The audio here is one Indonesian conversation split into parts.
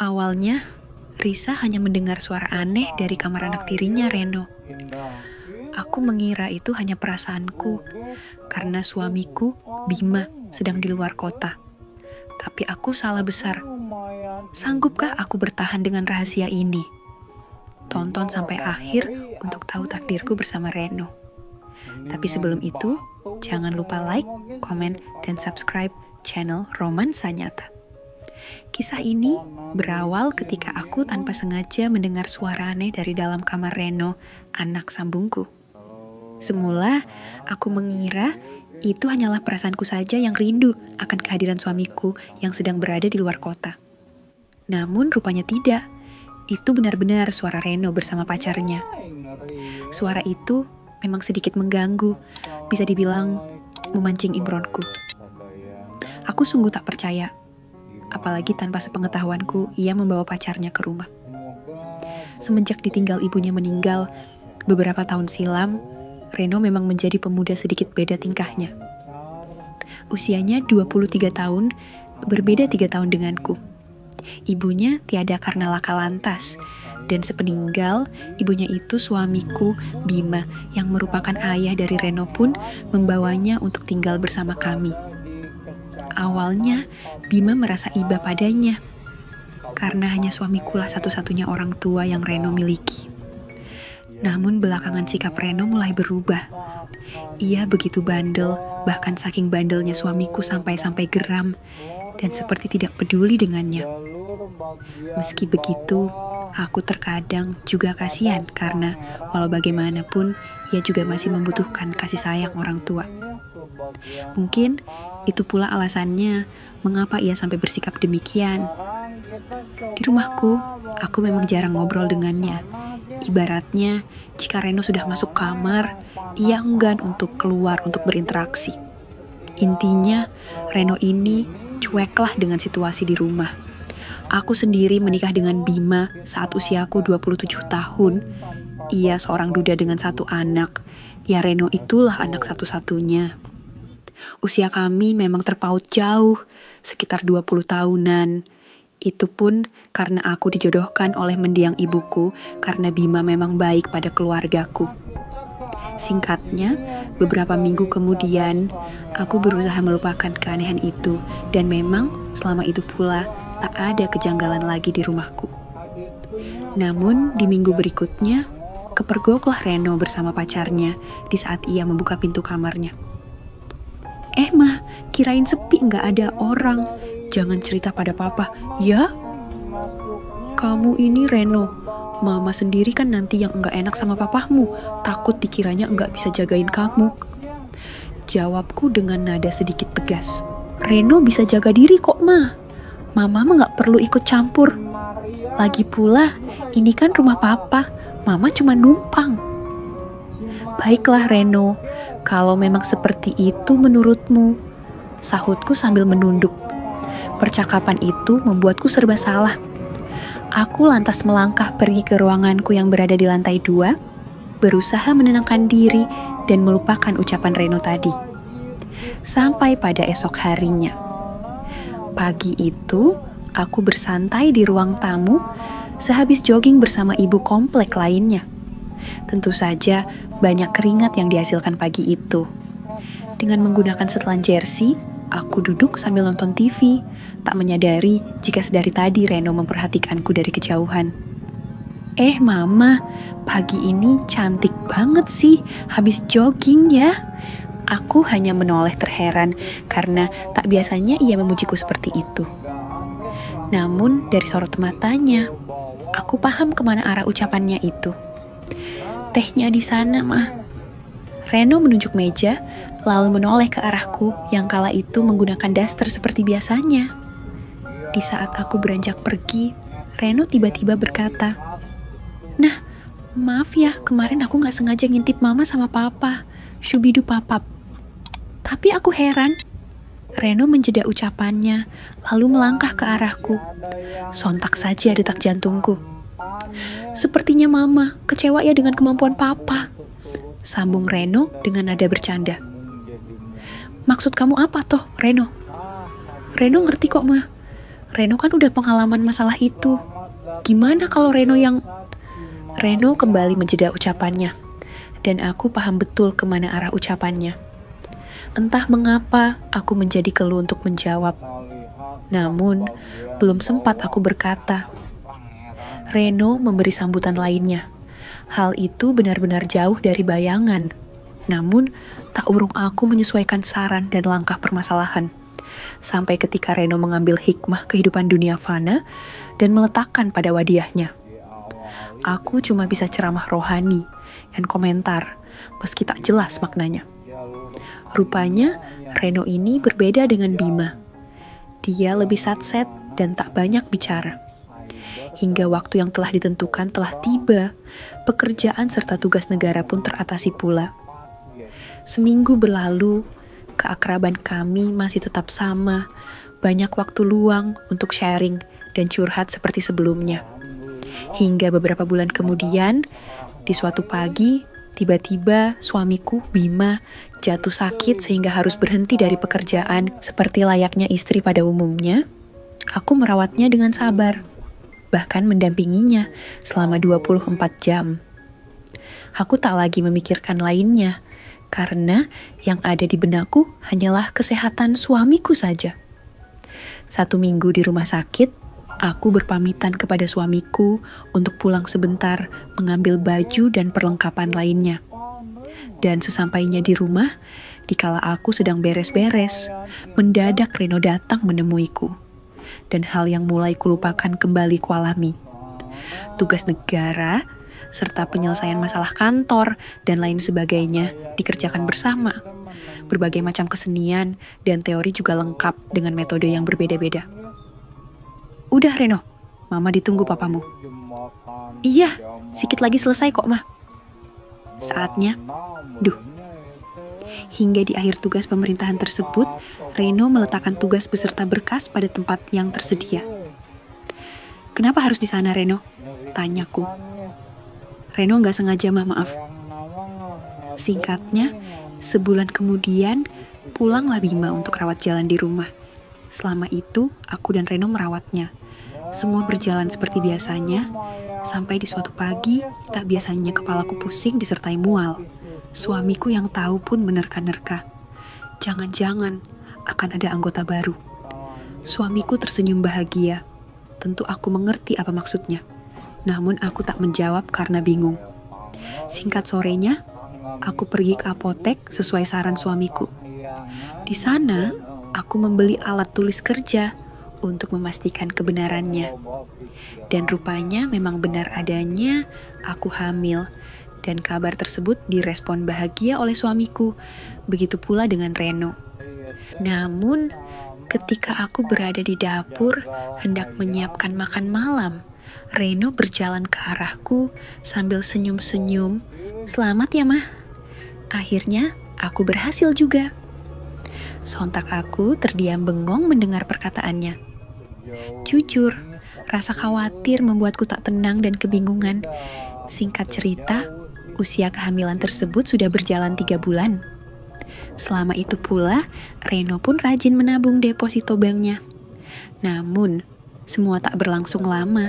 Awalnya, Risa hanya mendengar suara aneh dari kamar anak tirinya, Reno. Aku mengira itu hanya perasaanku, karena suamiku, Bima, sedang di luar kota. Tapi aku salah besar. Sanggupkah aku bertahan dengan rahasia ini? Tonton sampai akhir untuk tahu takdirku bersama Reno. Tapi sebelum itu, jangan lupa like, komen, dan subscribe channel Romansa Nyata. Kisah ini berawal ketika aku tanpa sengaja mendengar suara aneh dari dalam kamar Reno, anak sambungku. Semula, aku mengira itu hanyalah perasaanku saja yang rindu akan kehadiran suamiku yang sedang berada di luar kota. Namun rupanya tidak. Itu benar-benar suara Reno bersama pacarnya. Suara itu memang sedikit mengganggu, bisa dibilang memancing imronku. Aku sungguh tak percaya. Apalagi tanpa sepengetahuanku, ia membawa pacarnya ke rumah. Semenjak ditinggal ibunya meninggal, beberapa tahun silam, Reno memang menjadi pemuda sedikit beda tingkahnya. Usianya 23 tahun, berbeda 3 tahun denganku. Ibunya tiada karena laka lantas, dan sepeninggal, ibunya itu suamiku, Bima, yang merupakan ayah dari Reno pun membawanya untuk tinggal bersama kami. Awalnya, Bima merasa iba padanya, karena hanya suamikulah satu-satunya orang tua yang Reno miliki. Namun belakangan sikap Reno mulai berubah. Ia begitu bandel, bahkan saking bandelnya suamiku sampai-sampai geram, dan seperti tidak peduli dengannya. Meski begitu, aku terkadang juga kasihan karena walau bagaimanapun, ia juga masih membutuhkan kasih sayang orang tua. Mungkin itu pula alasannya mengapa ia sampai bersikap demikian. Di rumahku, aku memang jarang ngobrol dengannya. Ibaratnya, jika Reno sudah masuk kamar, ia enggan untuk keluar untuk berinteraksi. Intinya, Reno ini cueklah dengan situasi di rumah. Aku sendiri menikah dengan Bima saat usiaku 27 tahun. Ia seorang duda dengan 1 anak. Ya Reno itulah anak satu-satunya. Usia kami memang terpaut jauh, sekitar 20 tahunan. Itu pun karena aku dijodohkan oleh mendiang ibuku karena Bima memang baik pada keluargaku. Singkatnya, beberapa minggu kemudian, aku berusaha melupakan keanehan itu dan memang selama itu pula tak ada kejanggalan lagi di rumahku. Namun di minggu berikutnya, kepergoklah Reno bersama pacarnya di saat ia membuka pintu kamarnya. Mah, kirain sepi nggak ada orang. Jangan cerita pada papa, ya? Kamu ini Reno, mama sendiri kan nanti yang nggak enak sama papamu, takut dikiranya nggak bisa jagain kamu. Jawabku dengan nada sedikit tegas. Reno bisa jaga diri kok, Ma. Mama mah nggak perlu ikut campur. Lagi pula, ini kan rumah papa, mama cuma numpang. Baiklah Reno, kalau memang seperti itu menurutmu, sahutku sambil menunduk. Percakapan itu membuatku serba salah. Aku lantas melangkah pergi ke ruanganku yang berada di lantai 2, berusaha menenangkan diri dan melupakan ucapan Reno tadi. Sampai pada esok harinya. Pagi itu, aku bersantai di ruang tamu, sehabis jogging bersama ibu komplek lainnya. Tentu saja, banyak keringat yang dihasilkan pagi itu. Dengan menggunakan setelan jersey, aku duduk sambil nonton TV, tak menyadari jika sedari tadi Reno memperhatikanku dari kejauhan. Mama, pagi ini cantik banget sih, habis jogging ya. Aku hanya menoleh terheran karena tak biasanya ia memujiku seperti itu. Namun dari sorot matanya, aku paham kemana arah ucapannya itu. Tehnya di sana, Ma. Reno menunjuk meja, lalu menoleh ke arahku yang kala itu menggunakan daster seperti biasanya. Di saat aku beranjak pergi, Reno tiba-tiba berkata, "Nah, maaf ya, kemarin aku gak sengaja ngintip mama sama papa. Syubidu papap." Tapi aku heran. Reno menjeda ucapannya, lalu melangkah ke arahku. Sontak saja detak jantungku. Sepertinya mama kecewa ya dengan kemampuan papa, sambung Reno dengan nada bercanda. Maksud kamu apa toh, Reno? Reno ngerti kok, Ma. Reno kan udah pengalaman masalah itu. Gimana kalau Reno kembali menjeda ucapannya, dan aku paham betul kemana arah ucapannya. Entah mengapa aku menjadi keluh untuk menjawab. Namun, belum sempat aku berkata. Reno memberi sambutan lainnya. Hal itu benar-benar jauh dari bayangan. Namun, tak urung aku menyesuaikan saran dan langkah permasalahan. Sampai ketika Reno mengambil hikmah kehidupan dunia fana dan meletakkan pada wadiahnya. Aku cuma bisa ceramah rohani dan komentar, meski tak jelas maknanya. Rupanya, Reno ini berbeda dengan Bima. Dia lebih satset dan tak banyak bicara. Hingga waktu yang telah ditentukan telah tiba, pekerjaan serta tugas negara pun teratasi pula. Seminggu berlalu, keakraban kami masih tetap sama, banyak waktu luang untuk sharing dan curhat seperti sebelumnya. Hingga beberapa bulan kemudian, di suatu pagi, tiba-tiba suamiku, Bima, jatuh sakit sehingga harus berhenti dari pekerjaan seperti layaknya istri pada umumnya. Aku merawatnya dengan sabar, bahkan mendampinginya selama 24 jam. Aku tak lagi memikirkan lainnya, karena yang ada di benakku hanyalah kesehatan suamiku saja. 1 minggu di rumah sakit, aku berpamitan kepada suamiku untuk pulang sebentar mengambil baju dan perlengkapan lainnya. Dan sesampainya di rumah, dikala aku sedang beres-beres, mendadak Reno datang menemuiku. Dan hal yang mulai kulupakan kembali kualami. Tugas negara, serta penyelesaian masalah kantor, dan lain sebagainya dikerjakan bersama. Berbagai macam kesenian dan teori juga lengkap dengan metode yang berbeda-beda. Udah Reno, Mama ditunggu papamu. Iya, sikit lagi selesai kok, Mah. Saatnya, hingga di akhir tugas pemerintahan tersebut, Reno meletakkan tugas beserta berkas pada tempat yang tersedia. Kenapa harus di sana, Reno? Tanyaku. Reno nggak sengaja, Mah, maaf. Singkatnya, sebulan kemudian, pulanglah Bima untuk rawat jalan di rumah. Selama itu, aku dan Reno merawatnya. Semua berjalan seperti biasanya, sampai di suatu pagi, tak biasanya kepalaku pusing disertai mual. Suamiku yang tahu pun menerka-nerka. Jangan-jangan akan ada anggota baru. Suamiku tersenyum bahagia. Tentu aku mengerti apa maksudnya. Namun aku tak menjawab karena bingung. Singkat sorenya, aku pergi ke apotek sesuai saran suamiku. Di sana, aku membeli alat tulis kerja untuk memastikan kebenarannya. Dan rupanya memang benar adanya aku hamil. Dan kabar tersebut direspon bahagia oleh suamiku. Begitu pula dengan Reno. Namun, ketika aku berada di dapur hendak menyiapkan makan malam, Reno berjalan ke arahku sambil senyum-senyum. Selamat ya, Mah. Akhirnya, aku berhasil juga. Sontak aku terdiam bengong mendengar perkataannya. Jujur, rasa khawatir membuatku tak tenang dan kebingungan. Singkat cerita, usia kehamilan tersebut sudah berjalan 3 bulan. Selama itu pula, Reno pun rajin menabung deposito banknya. Namun, semua tak berlangsung lama,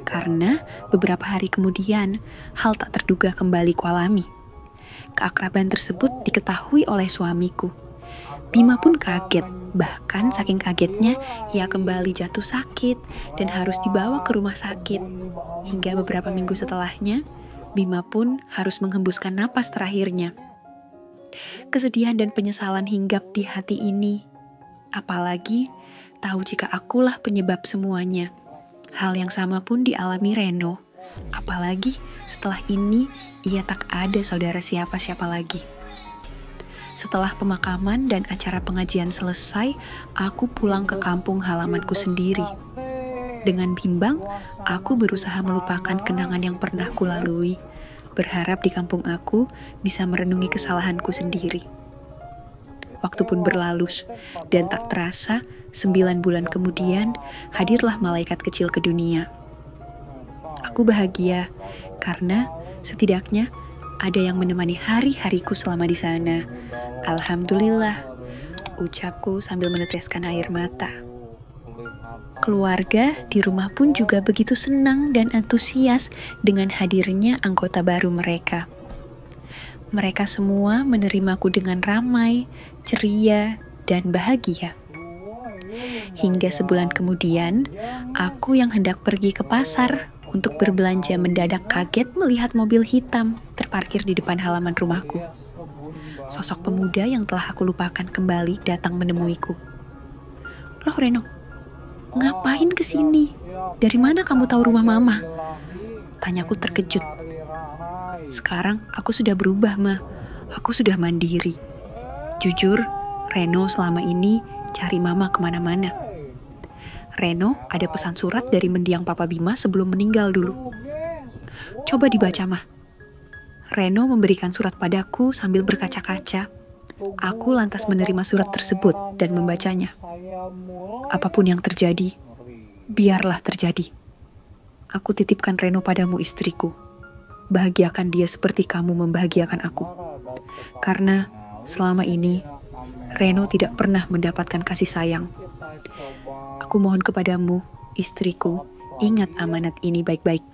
karena beberapa hari kemudian, hal tak terduga kembali kualami. Keakraban tersebut diketahui oleh suamiku. Bima pun kaget, bahkan saking kagetnya, ia kembali jatuh sakit dan harus dibawa ke rumah sakit. Hingga beberapa minggu setelahnya, Bima pun harus menghembuskan napas terakhirnya. Kesedihan dan penyesalan hinggap di hati ini. Apalagi tahu jika akulah penyebab semuanya. Hal yang sama pun dialami Reno. Apalagi setelah ini ia tak ada saudara siapa-siapa lagi. Setelah pemakaman dan acara pengajian selesai, aku pulang ke kampung halamanku sendiri. Dengan bimbang, aku berusaha melupakan kenangan yang pernah kulalui. Berharap di kampung aku bisa merenungi kesalahanku sendiri. Waktu pun berlalu, dan tak terasa 9 bulan kemudian hadirlah malaikat kecil ke dunia. Aku bahagia karena setidaknya ada yang menemani hari-hariku selama di sana. Alhamdulillah, ucapku sambil meneteskan air mata. Keluarga di rumah pun juga begitu senang dan antusias dengan hadirnya anggota baru mereka. Mereka semua menerimaku dengan ramai, ceria, dan bahagia. Hingga sebulan kemudian, aku yang hendak pergi ke pasar untuk berbelanja mendadak kaget melihat mobil hitam terparkir di depan halaman rumahku. Sosok pemuda yang telah aku lupakan kembali datang menemuiku. "Loh Reno, ngapain kesini? Dari mana kamu tahu rumah mama?" Tanyaku terkejut. "Sekarang aku sudah berubah, Ma. Aku sudah mandiri. Jujur, Reno selama ini cari mama kemana-mana. Reno ada pesan surat dari mendiang Papa Bima sebelum meninggal dulu. Coba dibaca, Ma." Reno memberikan surat padaku sambil berkaca-kaca. Aku lantas menerima surat tersebut dan membacanya. "Apapun yang terjadi, biarlah terjadi. Aku titipkan Reno padamu, istriku. Bahagiakan dia seperti kamu membahagiakan aku. Karena selama ini, Reno tidak pernah mendapatkan kasih sayang. Aku mohon kepadamu, istriku, ingat amanat ini baik-baik."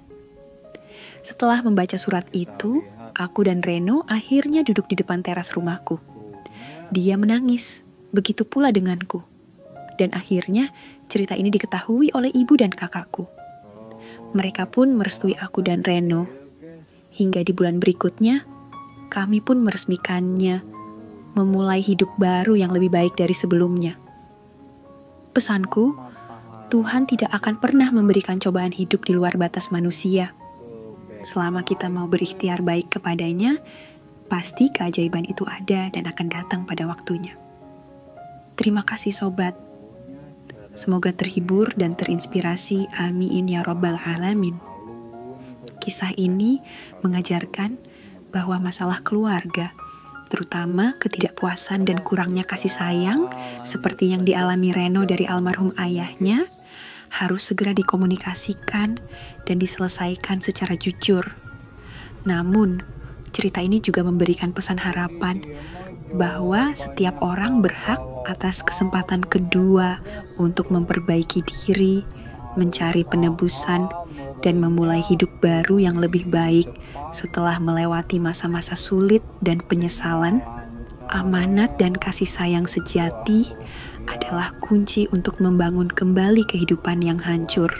Setelah membaca surat itu, aku dan Reno akhirnya duduk di depan teras rumahku. Dia menangis, begitu pula denganku. Dan akhirnya cerita ini diketahui oleh ibu dan kakakku. Mereka pun merestui aku dan Reno. Hingga di bulan berikutnya, kami pun meresmikannya, memulai hidup baru yang lebih baik dari sebelumnya. Pesanku, Tuhan tidak akan pernah memberikan cobaan hidup di luar batas manusia. Selama kita mau berikhtiar baik kepadanya, pasti keajaiban itu ada dan akan datang pada waktunya. Terima kasih sobat. Semoga terhibur dan terinspirasi, amin ya rabbal alamin. Kisah ini mengajarkan bahwa masalah keluarga, terutama ketidakpuasan dan kurangnya kasih sayang, seperti yang dialami Reno dari almarhum ayahnya, harus segera dikomunikasikan dan diselesaikan secara jujur. Namun, cerita ini juga memberikan pesan harapan bahwa setiap orang berhak atas kesempatan kedua untuk memperbaiki diri, mencari penebusan, dan memulai hidup baru yang lebih baik setelah melewati masa-masa sulit dan penyesalan. Amanat dan kasih sayang sejati adalah kunci untuk membangun kembali kehidupan yang hancur.